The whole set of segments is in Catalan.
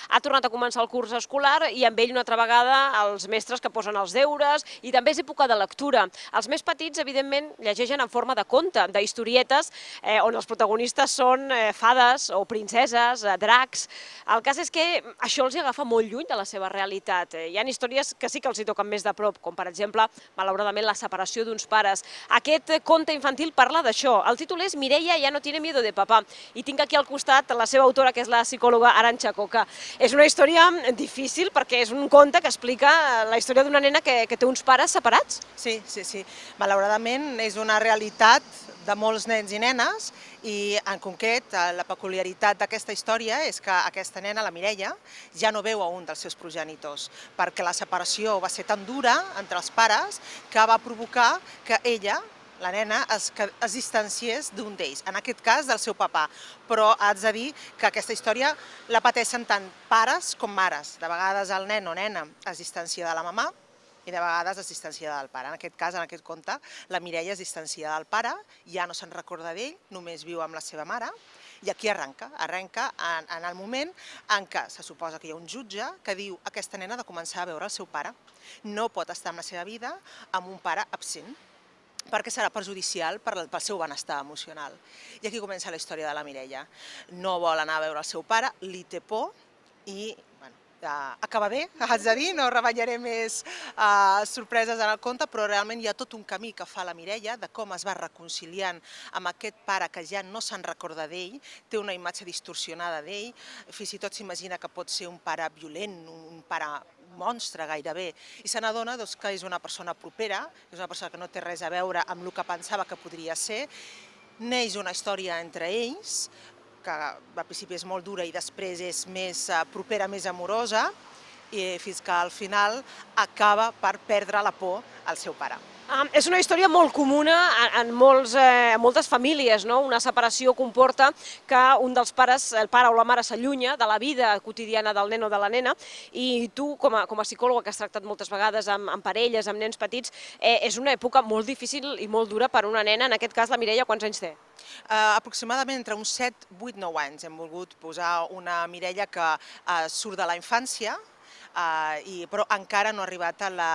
ha tornat a començar el curs escolar i amb ell una altra vegada els mestres que posen els deures i també és època de lectura. Els més petits, evidentment, llegeixen en forma de conte, d'historietes, on els protagonistes són fades o princeses, dracs. El cas és que això els agafa molt lluny de la seva realitat. Hi ha històries que sí que els hi toquen més de prop, com per exemple, malauradament, la separació d'uns pares. Aquest conte infantil parla d'això. El títol és Mireia ja no tiene miedo de papá. I tinc aquí al costat la seva autora, que és la psicòloga Arantxa Coca. És una història difícil perquè és un conte que explica la història d'una nena que té uns pares separats. Sí. Malauradament és una realitat de molts nens i nenes i en concret la peculiaritat d'aquesta història és que aquesta nena, la Mireia, ja no veu a un dels seus progenitors perquè la separació va ser tan dura entre els pares que va provocar que ella, la nena, es distanciés d'un d'ells, en aquest cas del seu papà. Però haig de dir que aquesta història la pateixen tant pares com mares. De vegades el nen o nena es distancia de la mamà i de vegades es distancia del pare. En aquest cas, en aquest conte, la Mireia es distancia del pare, ja no se'n recorda d'ell, només viu amb la seva mare, i aquí arrenca en el moment en què se suposa que hi ha un jutge que diu que aquesta nena ha de començar a veure el seu pare. No pot estar en la seva vida amb un pare absent, perquè serà perjudicial pel seu benestar emocional. I aquí comença la història de la Mireia. No vol anar a veure el seu pare, li té por i acaba bé, haig de dir, no revetllaré més sorpreses en el conte, però realment hi ha tot un camí que fa la Mireia de com es va reconciliant amb aquest pare que ja no se'n recorda d'ell, té una imatge distorsionada d'ell, fins i tot s'imagina que pot ser un pare violent, un pare monstre gairebé, i se n'adona que és una persona propera, és una persona que no té res a veure amb el que pensava que podria ser. Neix una història entre ells, que al principi és molt dura i després és més propera, més amorosa, fins que al final acaba per perdre la por al seu pare. És una història molt comuna en moltes famílies, no? Una separació comporta que un dels pares, el pare o la mare, s'allunya de la vida quotidiana del nen o de la nena i tu, com a psicòloga que has tractat moltes vegades amb parelles, amb nens petits, és una època molt difícil i molt dura per una nena. En aquest cas, la Mireia, quants anys té? Aproximadament entre uns 7, 8, 9 anys. Hem volgut posar una Mireia que surt de la infància, però encara no ha arribat a la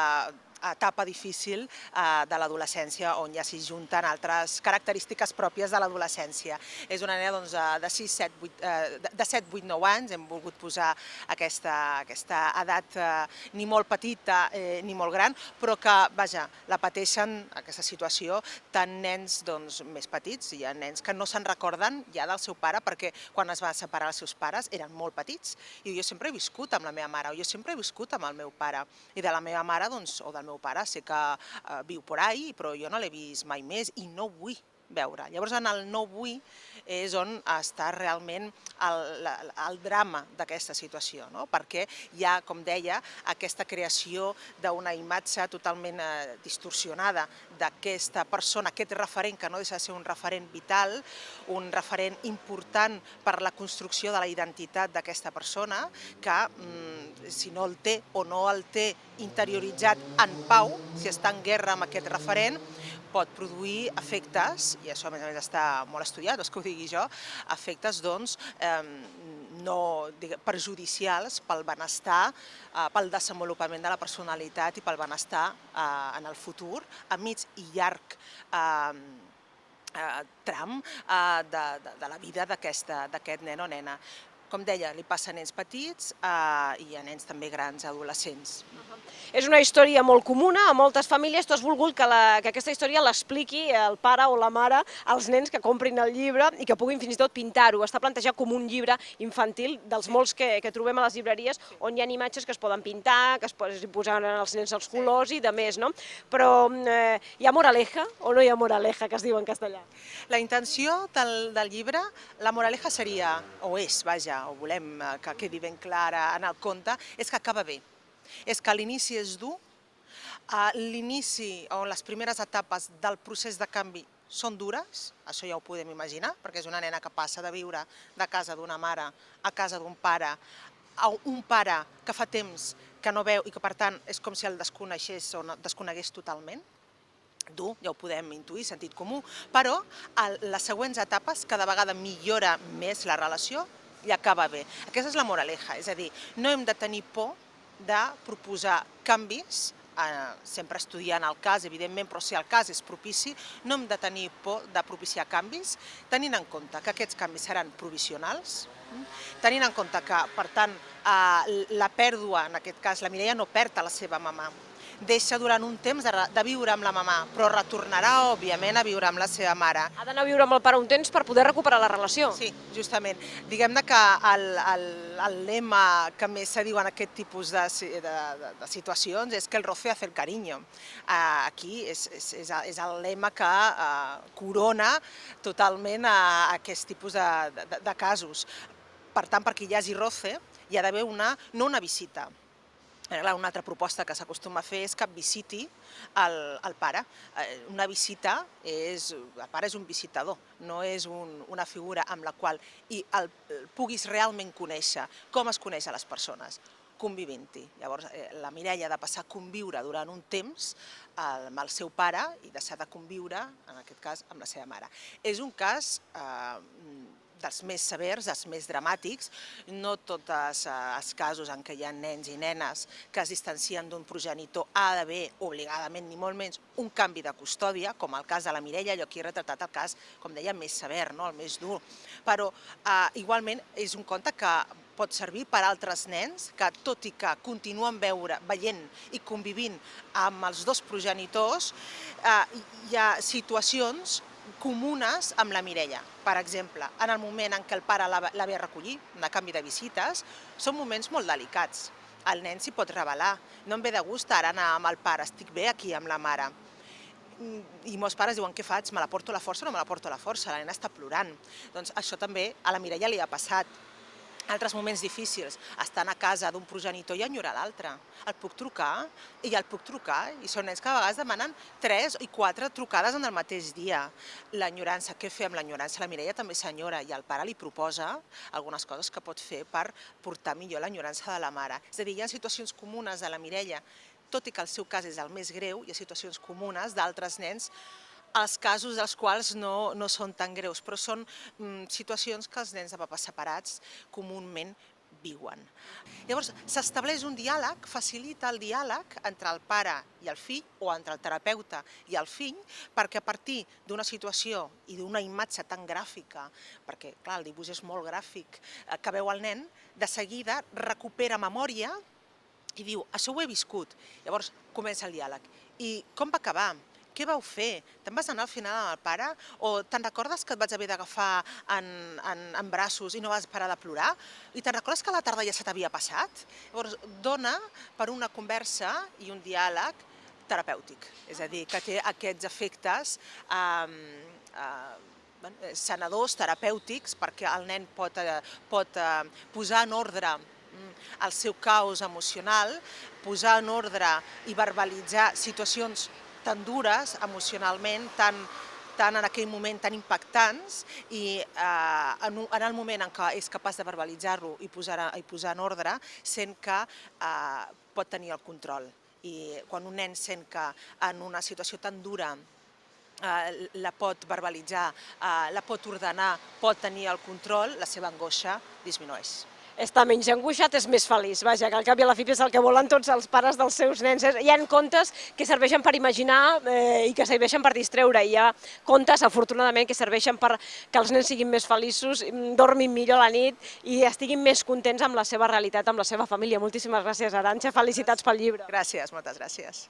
etapa difícil de l'adolescència, on ja s'hi junten altres característiques pròpies de l'adolescència. És una nena de 7, 8, 9 anys, hem volgut posar aquesta edat ni molt petita ni molt gran, però que, vaja, la pateixen, aquesta situació, tant nens més petits, hi ha nens que no se'n recorden ja del seu pare, perquè quan es va separar els seus pares eren molt petits, i jo sempre he viscut amb la meva mare, o jo sempre he viscut amb el meu pare, i de la meva mare, o del meu pare, sé que viu por ahí, però jo no l'he vist mai més i no vull veure. Llavors, en el no vull és on està realment el drama d'aquesta situació, perquè hi ha, com deia, aquesta creació d'una imatge totalment distorsionada d'aquesta persona, aquest referent que no deixa de ser un referent vital, un referent important per la construcció de la identitat d'aquesta persona, que si no el té o no el té interioritzat en pau, si està en guerra amb aquest referent, pot produir efectes, i això a més està molt estudiat, és que ho digui jo, efectes perjudicials pel benestar, pel desenvolupament de la personalitat i pel benestar en el futur, a mig i llarg tram de la vida d'aquest nen o nena. Com deia, li passa a nens petits i a nens també grans, adolescents. És una història molt comuna a moltes famílies. Tu has volgut que aquesta història l'expliqui el pare o la mare als nens que comprin el llibre i que puguin fins i tot pintar-ho. Està plantejat com un llibre infantil dels molts que trobem a les llibreries on hi ha imatges que es poden pintar, que es posen als nens els colors i de més, no? Però hi ha moraleja o no hi ha moraleja, que es diu en castellà? La intenció del llibre, la moraleja seria, o és, vaja, o volem que quedi ben clara en el conte, és que acaba bé. És que l'inici és dur, l'inici o les primeres etapes del procés de canvi són dures, això ja ho podem imaginar, perquè és una nena que passa de viure de casa d'una mare a casa d'un pare, a un pare que fa temps que no veu i que per tant és com si el desconeixés o desconegués totalment. Dur, ja ho podem intuir, sentit comú, però les següents etapes cada vegada millora més la relació, i acaba bé. Aquesta és la moraleja, és a dir, no hem de tenir por de proposar canvis, sempre estudiant el cas, evidentment, però si el cas és propici, no hem de tenir por de propiciar canvis, tenint en compte que aquests canvis seran provisionals, tenint en compte que, per tant, la pèrdua, en aquest cas, la Mireia no perd a la seva mamà, deixa durant un temps de viure amb la mamà, però retornarà, òbviament, a viure amb la seva mare. Ha d'anar a viure amb el pare un temps per poder recuperar la relació. Sí, justament. Diguem-ne que el lema que més se diu en aquest tipus de situacions és que el roce hace el cariño. Aquí és el lema que corona totalment aquest tipus de casos. Per tant, perquè hi hagi roce, hi ha d'haver no una visita. Una altra proposta que s'acostuma a fer és que visiti el pare. Una visita, el pare és un visitador, no és una figura amb la qual el puguis realment conèixer. Com es coneix a les persones? Convivint-hi. Llavors, la Mireia ha de passar a conviure durant un temps amb el seu pare i deixar de conviure, en aquest cas, amb la seva mare. És un cas dels més severs, dels més dramàtics. No tots els casos en què hi ha nens i nenes que es distancien d'un progenitor ha d'haver, obligadament, ni molt menys, un canvi de custòdia, com el cas de la Mireia. Jo aquí he retratat el cas, com deia, més sever, el més dur. Però, igualment, és un conte que pot servir per a altres nens que, tot i que continuen veient i convivint amb els dos progenitors, hi ha situacions comunes amb la Mireia. Per exemple, en el moment en què el pare la ve a recollir, de canvi de visites, són moments molt delicats. El nen s'hi pot rebel·lar. No em ve de gust ara anar amb el pare, estic bé aquí amb la mare. I molts pares diuen, què faig? Me la porto a la força o no me la porto a la força? La nena està plorant. Doncs això també a la Mireia li ha passat. Altres moments difícils, estant a casa d'un progenitor i enyorar l'altre. El puc trucar? I el puc trucar. I són nens que a vegades demanen 3 i 4 trucades en el mateix dia. L'enyorança, què fer amb l'enyorança? La Mireia també s'enyora i el pare li proposa algunes coses que pot fer per portar millor l'enyorança de la mare. És a dir, hi ha situacions comunes de la Mireia, tot i que el seu cas és el més greu, hi ha situacions comunes d'altres nens, els casos dels quals no són tan greus, però són situacions que els nens de papes separats comúment viuen. Llavors, s'estableix un diàleg, facilita el diàleg entre el pare i el fill, o entre el terapeuta i el fill, perquè a partir d'una situació i d'una imatge tan gràfica, perquè, clar, el dibuix és molt gràfic, que veu el nen, de seguida recupera memòria i diu, això ho he viscut. Llavors, comença el diàleg. I com va acabar? Què vau fer? Te'n vas anar al final amb el pare? O te'n recordes que et vaig haver d'agafar en braços i no vas parar de plorar? I te'n recordes que a la tarda ja se t'havia passat? Llavors, dona per una conversa i un diàleg terapèutic, és a dir, que té aquests efectes sanadors, terapèutics, perquè el nen pot posar en ordre el seu caos emocional, posar en ordre i verbalitzar situacions tan dures emocionalment, tan en aquell moment tan impactants, i en el moment en què és capaç de verbalitzar-lo i posar en ordre, sent que pot tenir el control. I quan un nen sent que en una situació tan dura la pot verbalitzar, la pot ordenar, pot tenir el control, la seva angoixa disminueix. Està menys angoixat, és més feliç. Vaja, que al cap i a la fi és el que volen tots els pares dels seus nens. Hi ha contes que serveixen per imaginar i que serveixen per distreure. Hi ha contes, afortunadament, que serveixen per que els nens siguin més feliços, dormin millor a la nit i estiguin més contents amb la seva realitat, amb la seva família. Moltíssimes gràcies, Arantxa. Felicitats pel llibre. Gràcies, moltes gràcies.